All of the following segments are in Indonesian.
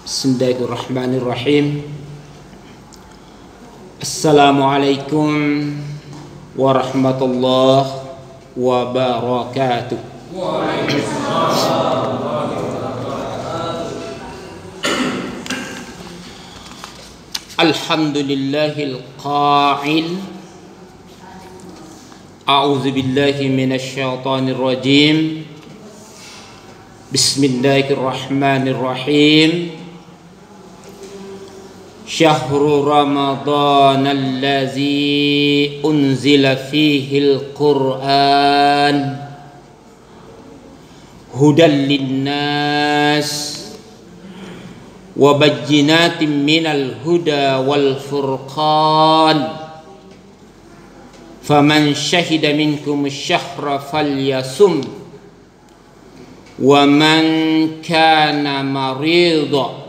Bismillahirrahmanirrahim. Assalamualaikum warahmatullahi wabarakatuh. Alhamdulillahil qa'il a'udzu billahi minasy syaithanir rajim. Bismillahirrahmanirrahim. Syahrul Ramadan allazi unzila fihil Qur'an hudan linnas wa bayyinatin minal huda wal furqan faman syahida minkum syahra falyasum wa man kana marida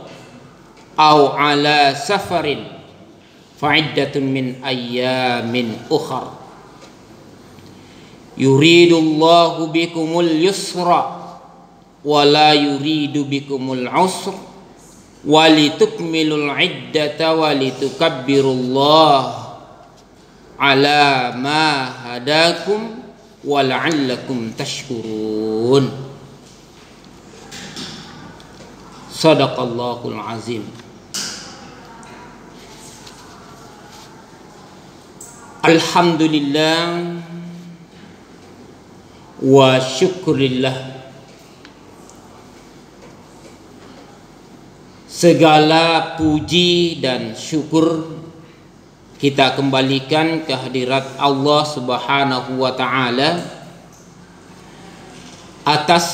aw ala safarin fa'iddatun min ayyamin ukhar yuridullahu bikumul yusra wa la yuridu bikumul usra wa litukmilul iddata wa litukabbirullaha ala ma hadakum wa la'allakum tashkurun. Sadaqallahul azim. Alhamdulillah wa syukrillah. Segala puji dan syukur kita kembalikan ke hadirat Allah Subhanahu wa taala atas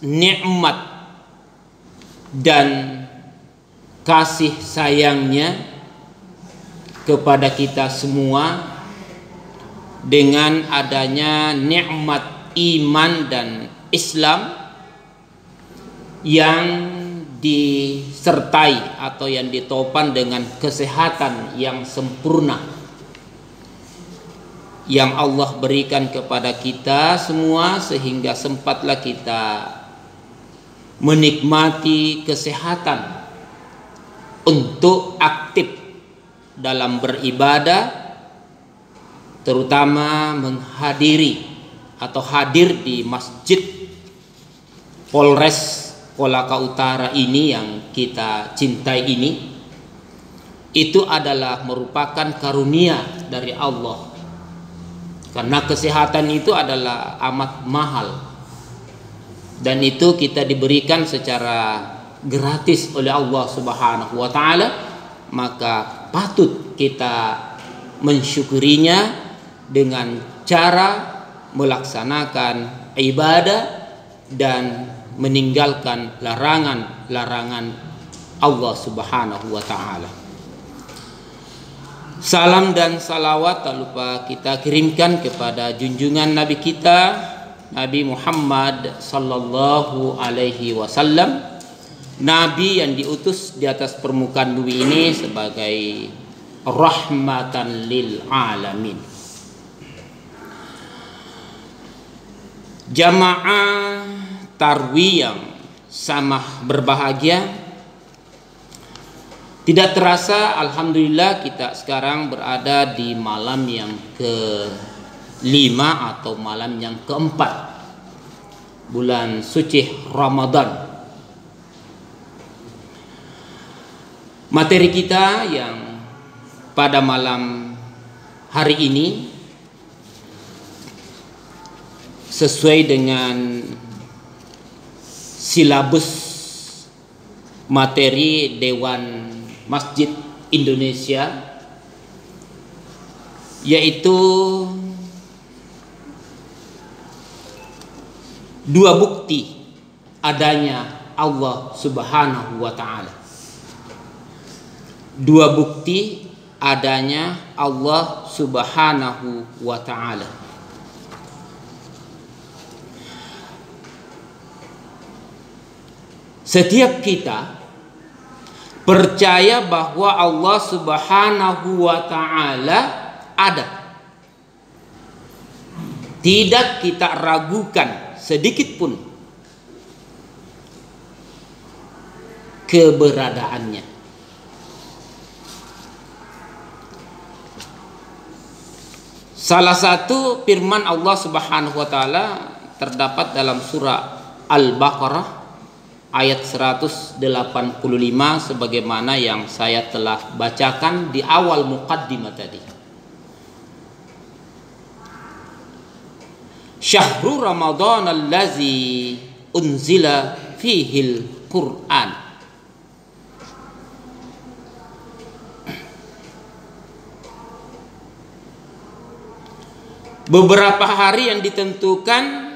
nikmat dan kasih sayangnya kepada kita semua dengan adanya nikmat iman dan Islam yang disertai atau yang ditopang dengan kesehatan yang sempurna yang Allah berikan kepada kita semua, sehingga sempatlah kita menikmati kesehatan untuk aktif dalam beribadah, terutama menghadiri atau hadir di Masjid Polres Kolaka Utara ini yang kita cintai ini. Itu adalah merupakan karunia dari Allah, karena kesehatan itu adalah amat mahal dan itu kita diberikan secara gratis oleh Allah Subhanahu wa taala, maka patut kita mensyukurinya dengan cara melaksanakan ibadah dan meninggalkan larangan-larangan Allah Subhanahu wa taala. Salam dan salawat tak lupa kita kirimkan kepada junjungan Nabi kita, Nabi Muhammad sallallahu alaihi wasallam, Nabi yang diutus di atas permukaan bumi ini sebagai rahmatan lil alamin. Jamaah Tarwi yang sama berbahagia, tidak terasa alhamdulillah kita sekarang berada di malam yang ke-5 atau malam yang ke-4 bulan suci Ramadan. Materi kita yang pada malam hari ini sesuai dengan silabus materi Dewan Masjid Indonesia, yaitu 2 bukti adanya Allah Subhanahu wa taala. 2 bukti adanya Allah Subhanahu wa taala. Setiap kita percaya bahwa Allah Subhanahu wa taala ada. Tidak kita ragukan sedikit pun keberadaannya. Salah satu firman Allah Subhanahu wa taala terdapat dalam surah Al-Baqarah ayat 185 sebagaimana yang saya telah bacakan di awal muqaddimah tadi. Syahrul Ramadan allazi unzila fihil Qur'an. Beberapa hari yang ditentukan,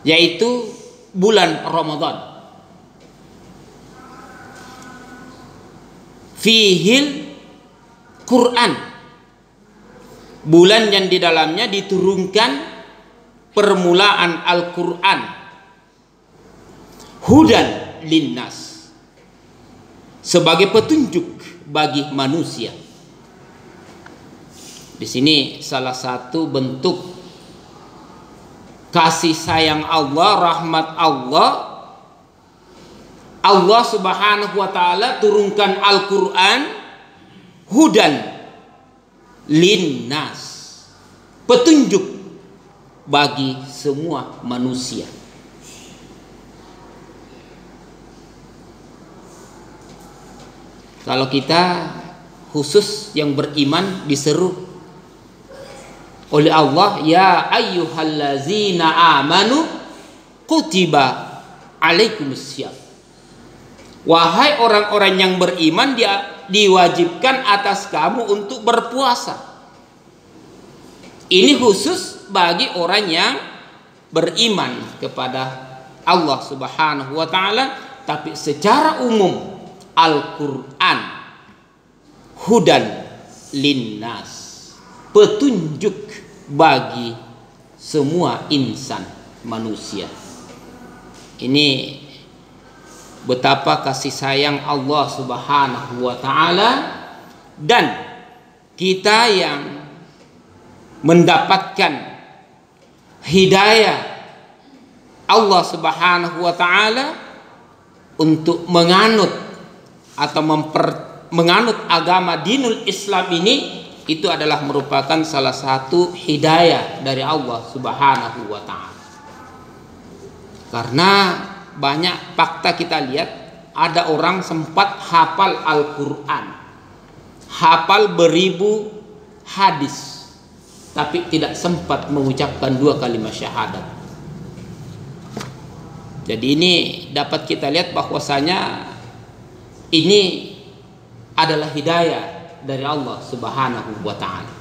yaitu bulan Ramadan. Fihil Quran, bulan yang di dalamnya diturunkan permulaan Al-Quran. Hudan linnas, sebagai petunjuk bagi manusia. Di sini salah satu bentuk kasih sayang Allah, rahmat Allah. Allah Subhanahu wa taala turunkan Al-Qur'an hudan linnas, petunjuk bagi semua manusia. Kalau kita khusus yang beriman diseru oleh Allah, ya ayyuhallazina amanu kutiba alaikumussyam. Wahai orang-orang yang beriman, diwajibkan atas kamu untuk berpuasa. Ini khusus bagi orang yang beriman kepada Allah Subhanahu wa taala, tapi secara umum Al-Qur'an hudan linnas, petunjuk bagi semua insan manusia. Ini betapa kasih sayang Allah Subhanahu wa taala, dan kita yang mendapatkan hidayah Allah Subhanahu wa taala untuk menganut atau menganut agama dinul Islam ini, itu adalah merupakan salah satu hidayah dari Allah Subhanahu wa taala. Karena banyak fakta kita lihat, ada orang sempat hafal Al-Qur'an, hafal beribu hadis, tapi tidak sempat mengucapkan 2 kalimat syahadat. Jadi ini dapat kita lihat bahwasanya ini adalah hidayah dari Allah Subhanahu wa taala.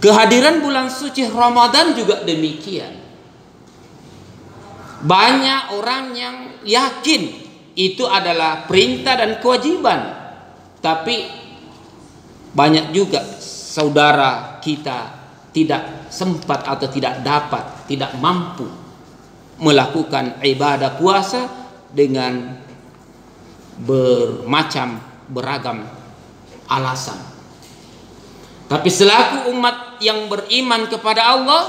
Kehadiran bulan suci Ramadan juga demikian. Banyak orang yang yakin itu adalah perintah dan kewajiban, tapi banyak juga saudara kita tidak sempat atau tidak dapat, tidak mampu melakukan ibadah puasa dengan beragam alasan. Tapi selaku umat yang beriman kepada Allah,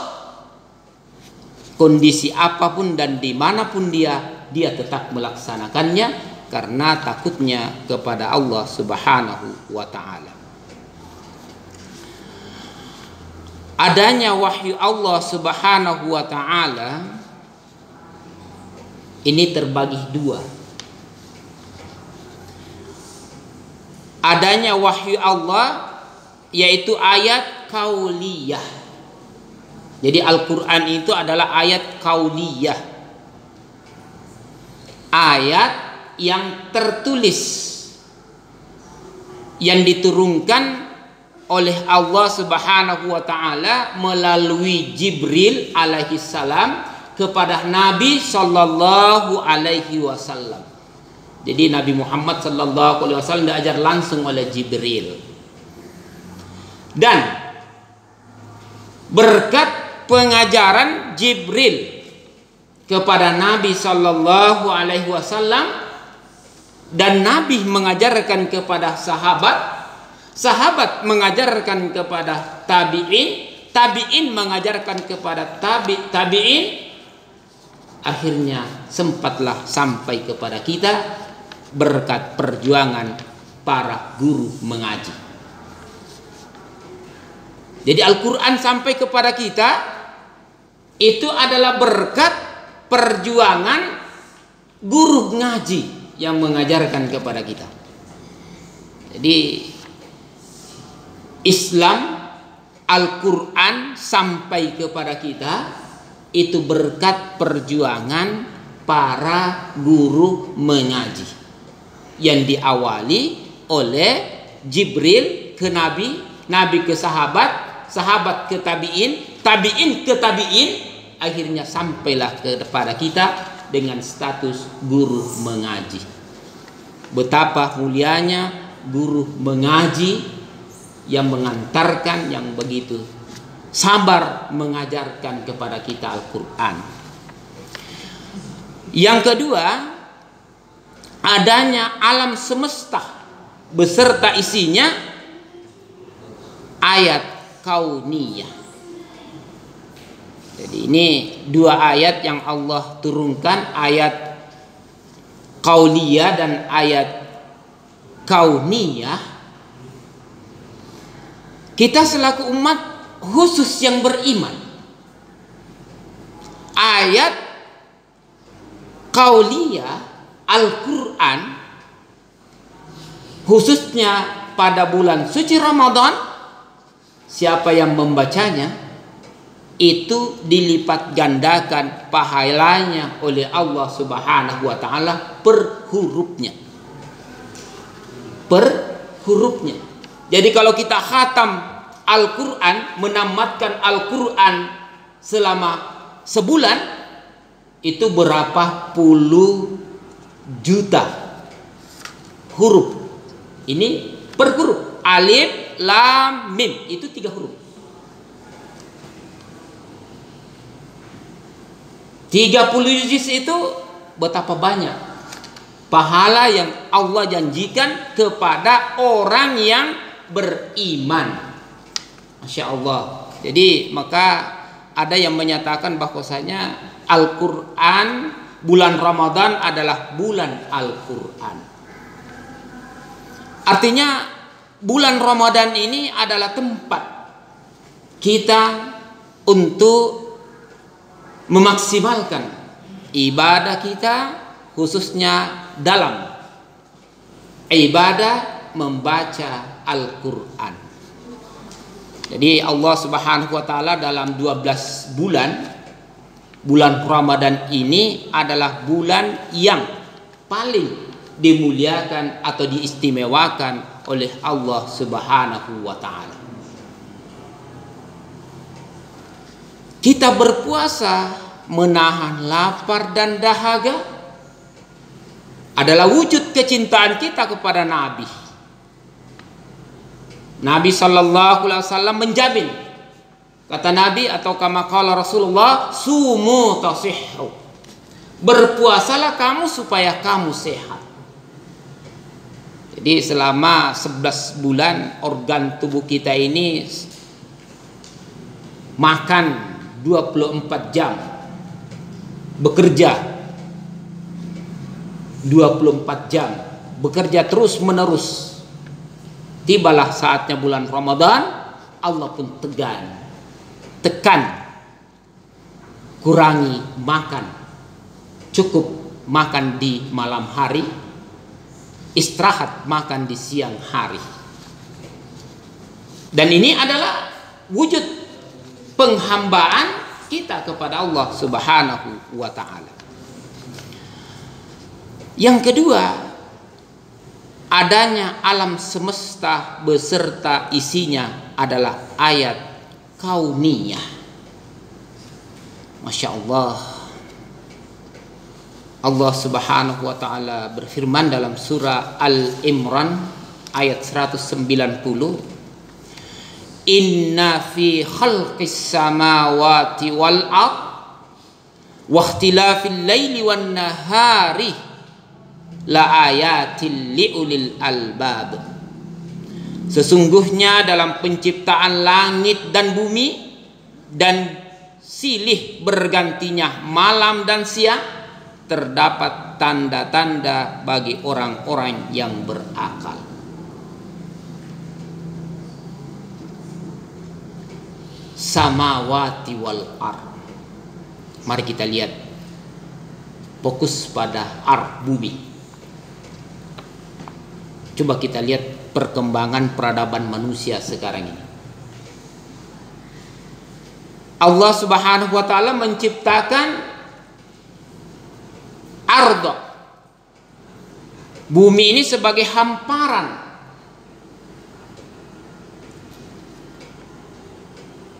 kondisi apapun dan dimanapun dia tetap melaksanakannya karena takutnya kepada Allah Subhanahu wa ta'ala. Adanya wahyu Allah Subhanahu wa ta'ala ini terbagi dua. Adanya wahyu Allah yaitu ayat kauliyah. Jadi Al-Quran itu adalah ayat kauliyah, ayat yang tertulis, yang diturunkan oleh Allah Subhanahu wa ta'ala melalui Jibril alaihi salam kepada Nabi sallallahu alaihi wasallam. Jadi Nabi Muhammad sallallahu alaihi wasallam diajar langsung oleh Jibril. Dan berkat pengajaran Jibril kepada Nabi sallallahu alaihi wasallam, dan Nabi mengajarkan kepada sahabat, sahabat mengajarkan kepada tabi'in, tabi'in mengajarkan kepada tabi'in, akhirnya sempatlah sampai kepada kita berkat perjuangan para guru mengaji. Jadi Al-Quran sampai kepada kita itu adalah berkat perjuangan guru ngaji yang mengajarkan kepada kita. Jadi Islam, Al-Quran sampai kepada kita itu berkat perjuangan para guru mengaji yang diawali oleh Jibril ke Nabi, Nabi ke sahabat, sahabat ke tabi'in, tabi'in ke tabi'in, akhirnya sampailah kepada kita dengan status guru mengaji. Betapa mulianya guru mengaji yang mengantarkan, yang begitu sabar mengajarkan kepada kita Al-Quran. Yang kedua, adanya alam semesta beserta isinya ayat kauniyah. Jadi ini dua ayat yang Allah turunkan, ayat kauniyah dan ayat kauniyah. Kita selaku umat khusus yang beriman, ayat kauliyah Al-Quran khususnya pada bulan suci Ramadan, siapa yang membacanya itu dilipat gandakan pahalanya oleh Allah Subhanahu wa taala per hurufnya. Per hurufnya. Jadi kalau kita khatam Al-Quran, menamatkan Al-Quran selama sebulan, itu berapa puluh juta huruf. Ini per huruf. Alif, lam, mim, itu 3 huruf. 30 juz itu betapa banyak pahala yang Allah janjikan kepada orang yang beriman. Masya Allah. Jadi maka ada yang menyatakan bahwasanya Al-Quran, bulan Ramadan adalah bulan Al-Quran. Artinya bulan Ramadan ini adalah tempat kita untuk memaksimalkan ibadah kita, khususnya dalam ibadah membaca Al-Quran. Jadi Allah Subhanahu wa taala dalam 12 bulan Ramadan ini adalah bulan yang paling dimuliakan atau diistimewakan oleh Allah Subhanahu wa taala. Kita berpuasa menahan lapar dan dahaga adalah wujud kecintaan kita kepada Nabi. Nabi sallallahu alaihi wasallam menjamin, kata Nabi atau kama qala Rasulullah, sumu tasihhu. Berpuasalah kamu supaya kamu sehat. Jadi selama 11 bulan organ tubuh kita ini makan 24 jam, bekerja 24 jam, bekerja terus menerus. Tibalah saatnya bulan Ramadan, Allah pun tekan, kurangi makan, cukup makan di malam hari, istirahat makan di siang hari. Dan ini adalah wujud penghambaan kita kepada Allah Subhanahu wa taala. Yang kedua, adanya alam semesta beserta isinya adalah ayat kauniyah. Masya Allah. Allah Subhanahu wa taala berfirman dalam surah Al-Imran ayat 190, Inna fi khalqis samawati wal ard wa ikhtilafil laili wan nahari la ayatil liulil albab. Sesungguhnya dalam penciptaan langit dan bumi dan silih bergantinya malam dan siang, terdapat tanda-tanda bagi orang-orang yang berakal. Samawati wal ard. Mari kita lihat, fokus pada ard, bumi. Coba kita lihat perkembangan peradaban manusia sekarang ini. Allah Subhanahu wa taala menciptakan ardh, bumi ini sebagai hamparan.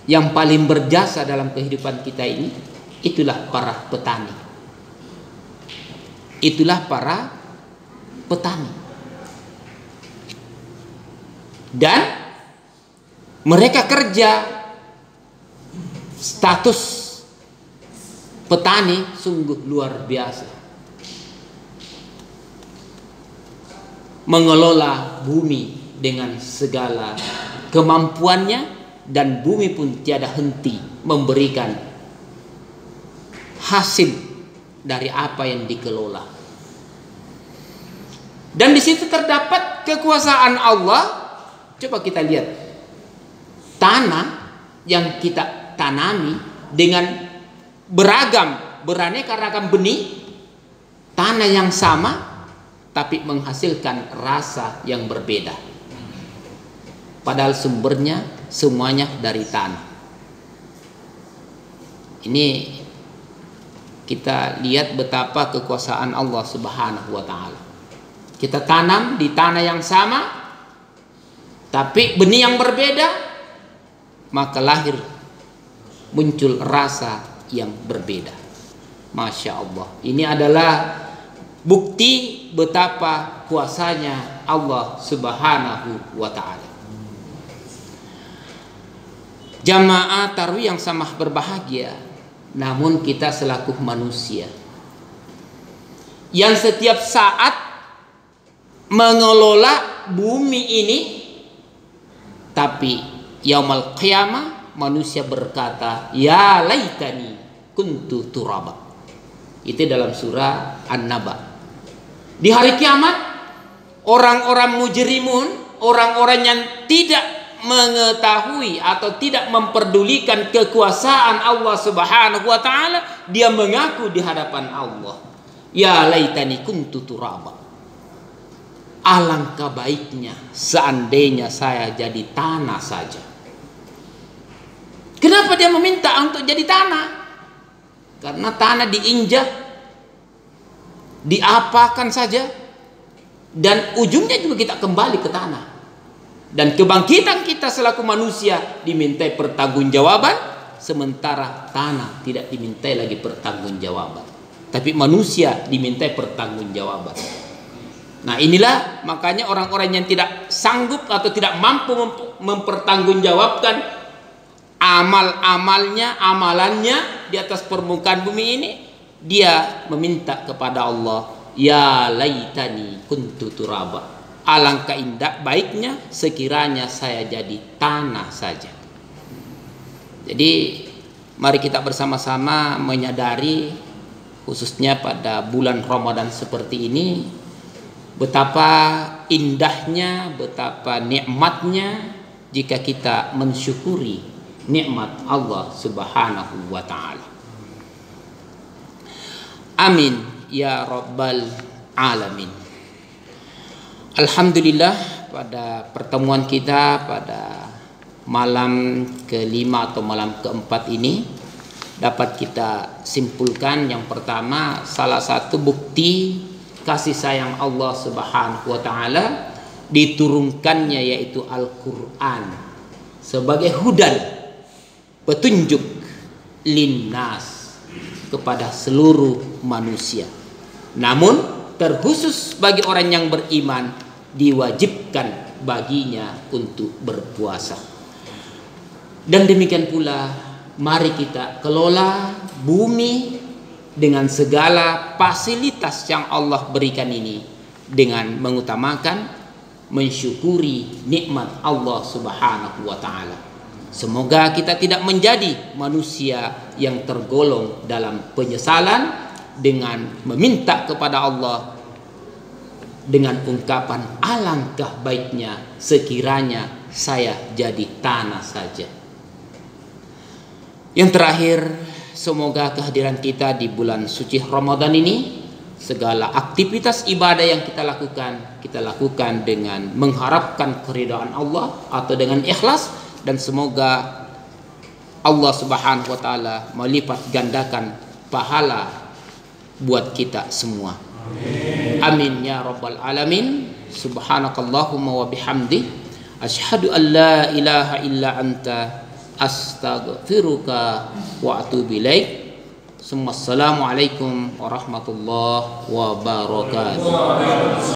Yang paling berjasa dalam kehidupan kita ini itulah para petani. Itulah para petani. Dan mereka kerja, status petani sungguh luar biasa. Mengelola bumi dengan segala kemampuannya, dan bumi pun tiada henti memberikan hasil dari apa yang dikelola. Dan di situ terdapat kekuasaan Allah. Coba kita lihat tanah yang kita tanami dengan beragam beraneka ragam benih, tanah yang sama tapi menghasilkan rasa yang berbeda. Padahal sumbernya semuanya dari tanah. Ini kita lihat betapa kekuasaan Allah Subhanahu wa taala. Kita tanam di tanah yang sama, tapi benih yang berbeda, maka lahir muncul rasa yang berbeda. Masya Allah. Ini adalah bukti betapa kuasanya Allah Subhanahu wa ta'ala. Jamaah tarawih yang sama berbahagia, namun kita selaku manusia yang setiap saat mengelola bumi ini, tapi yaumul qiyamah manusia berkata, ya laitani kuntu turaba. Itu dalam surah An-Naba. Di hari kiamat, orang-orang mujrimun, orang-orang yang tidak mengetahui atau tidak memperdulikan kekuasaan Allah Subhanahu wa taala, dia mengaku di hadapan Allah, ya laitani kuntu turaba. Alangkah baiknya seandainya saya jadi tanah saja. Kenapa dia meminta untuk jadi tanah? Karena tanah diinjak, diapakan saja, dan ujungnya juga kita kembali ke tanah. Dan kebangkitan kita selaku manusia dimintai pertanggungjawaban, sementara tanah tidak dimintai lagi pertanggungjawaban, tapi manusia dimintai pertanggungjawaban. Nah, inilah makanya orang-orang yang tidak sanggup atau tidak mampu mempertanggungjawabkan amalannya di atas permukaan bumi ini, dia meminta kepada Allah, ya laitani kuntu turaba. Alangkah indah baiknya sekiranya saya jadi tanah saja. Jadi mari kita bersama-sama menyadari, khususnya pada bulan Ramadan seperti ini, betapa indahnya, betapa nikmatnya jika kita mensyukuri nikmat Allah Subhanahu wa taala. Amin ya rabbal alamin. Alhamdulillah, pada pertemuan kita pada malam kelima atau malam keempat ini dapat kita simpulkan, yang pertama, salah satu bukti kasih sayang Allah Subhanahu wa taala diturunkannya yaitu Al-Qur'an sebagai hudan, petunjuk linnas, kepada seluruh manusia. Namun terkhusus bagi orang yang beriman diwajibkan baginya untuk berpuasa. Dan demikian pula mari kita kelola bumi dengan segala fasilitas yang Allah berikan ini dengan mengutamakan mensyukuri nikmat Allah Subhanahu wa taala. Semoga kita tidak menjadi manusia yang tergolong dalam penyesalan dengan meminta kepada Allah dengan ungkapan alangkah baiknya sekiranya saya jadi tanah saja. Yang terakhir, semoga kehadiran kita di bulan suci Ramadan ini, segala aktivitas ibadah yang kita lakukan dengan mengharapkan keridhaan Allah atau dengan ikhlas, dan semoga Allah Subhanahu wa taala melipat gandakan pahala buat kita semua. Amin ya rabbal alamin. Subhanakallahumma wa bihamdi asyhadu an la ilaha illa anta astaghfiruka wa atubu ilaik. Assalamualaikum warahmatullahi wabarakatuh.